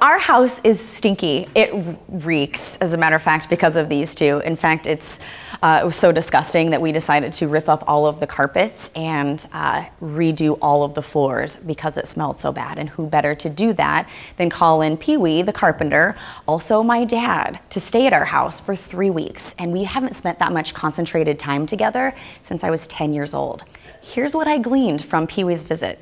Our house is stinky. It reeks, as a matter of fact, because of these two. In fact, it was so disgusting that we decided to rip up all of the carpets and redo all of the floors because it smelled so bad. And who better to do that than call in Pee-wee, the carpenter, also my dad, to stay at our house for 3 weeks. And we haven't spent that much concentrated time together since I was 10 years old. Here's what I gleaned from Pee-wee's visit.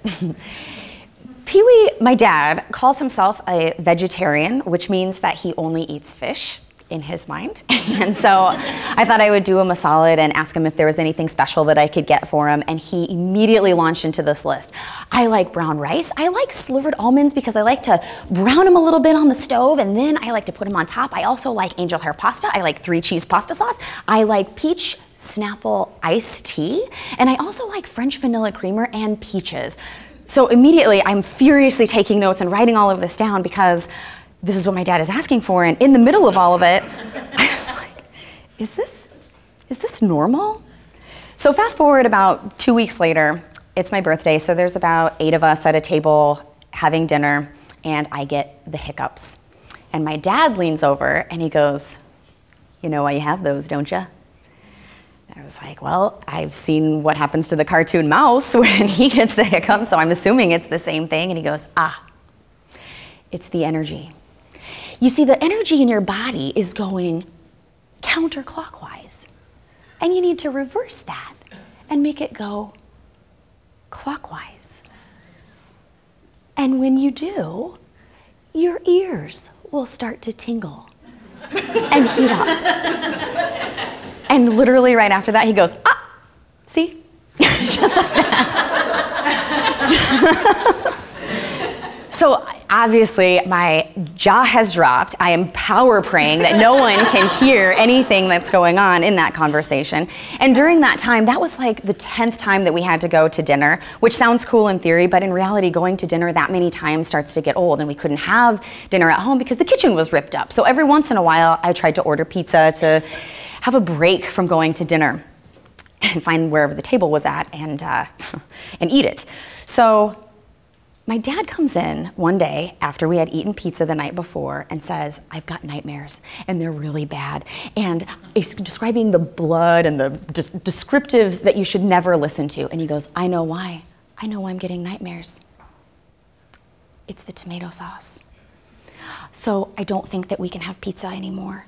Pee-wee, my dad, calls himself a vegetarian, which means that he only eats fish in his mind. And so I thought I would do him a solid and ask him if there was anything special that I could get for him. And he immediately launched into this list. I like brown rice. I like slivered almonds because I like to brown them a little bit on the stove, and then I like to put them on top. I also like angel hair pasta. I like 3-cheese pasta sauce. I like peach Snapple iced tea. And I also like French vanilla creamer and peaches. So immediately, I'm furiously taking notes and writing all of this down because this is what my dad is asking for. And in the middle of all of it, I was like, is this normal? So fast forward about 2 weeks later, it's my birthday. So there's about 8 of us at a table having dinner, and I get the hiccups. And my dad leans over and he goes, "You know why you have those, don't you?" I was like, well, I've seen what happens to the cartoon mouse when he gets the hiccup, so I'm assuming it's the same thing. And he goes, it's the energy. You see, the energy in your body is going counterclockwise, and you need to reverse that and make it go clockwise. And when you do, your ears will start to tingle and heat up. And literally right after that, he goes, see? Just like that. So obviously, my jaw has dropped. I am power praying that no one can hear anything that's going on in that conversation. And during that time, that was like the 10th time that we had to go to dinner, which sounds cool in theory, but in reality, going to dinner that many times starts to get old, and we couldn't have dinner at home because the kitchen was ripped up. So every once in a while, I tried to order pizza to have a break from going to dinner and find wherever the table was at and eat it. So my dad comes in one day after we had eaten pizza the night before and says, "I've got nightmares, and they're really bad." And he's describing the blood and the descriptives that you should never listen to. And he goes, "I know why. I know why I'm getting nightmares. It's the tomato sauce. So I don't think that we can have pizza anymore."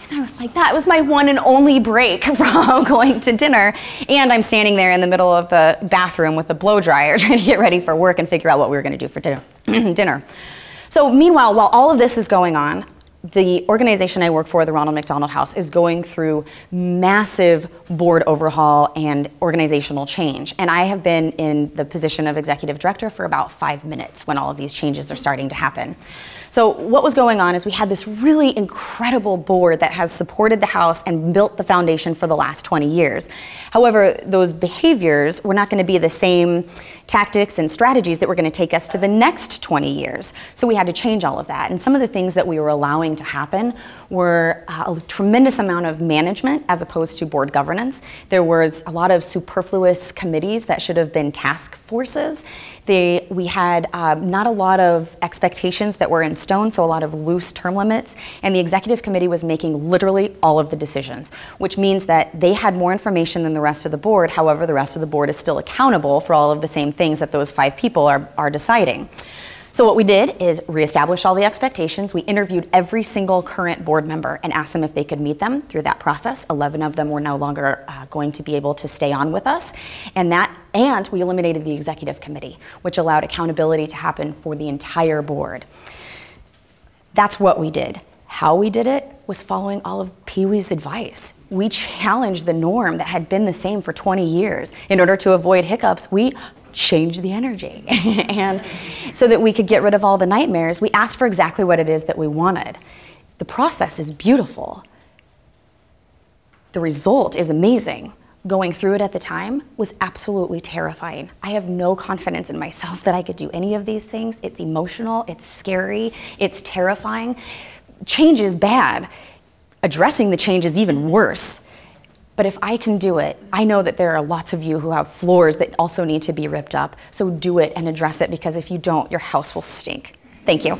And I was like, that was my one and only break from going to dinner. And I'm standing there in the middle of the bathroom with the blow dryer trying to get ready for work and figure out what we were going to do for dinner. So meanwhile, while all of this is going on, the organization I work for, the Ronald McDonald House, is going through massive board overhaul and organizational change. And I have been in the position of executive director for about 5 minutes when all of these changes are starting to happen. So what was going on is we had this really incredible board that has supported the house and built the foundation for the last 20 years. However, those behaviors were not going to be the same tactics and strategies that were going to take us to the next 20 years. So we had to change all of that. And some of the things that we were allowing to happen were a tremendous amount of management as opposed to board governance. There was a lot of superfluous committees that should have been task forces. We had not a lot of expectations that were in stone, so a lot of loose term limits, and the executive committee was making literally all of the decisions, which means that they had more information than the rest of the board. However, the rest of the board is still accountable for all of the same things that those 5 people are deciding. So what we did is reestablish all the expectations. We interviewed every single current board member and asked them if they could meet them through that process. 11 of them were no longer going to be able to stay on with us. And we eliminated the executive committee, which allowed accountability to happen for the entire board. That's what we did. How we did it was following all of Pee-wee's advice. We challenged the norm that had been the same for 20 years. In order to avoid hiccups, we changed the energy. And so that we could get rid of all the nightmares, we asked for exactly what it is that we wanted. The process is beautiful. The result is amazing. Going through it at the time was absolutely terrifying. I have no confidence in myself that I could do any of these things. It's emotional, it's scary, it's terrifying. Change is bad. Addressing the change is even worse. But if I can do it, I know that there are lots of you who have floors that also need to be ripped up. So do it and address it, because if you don't, your house will stink. Thank you.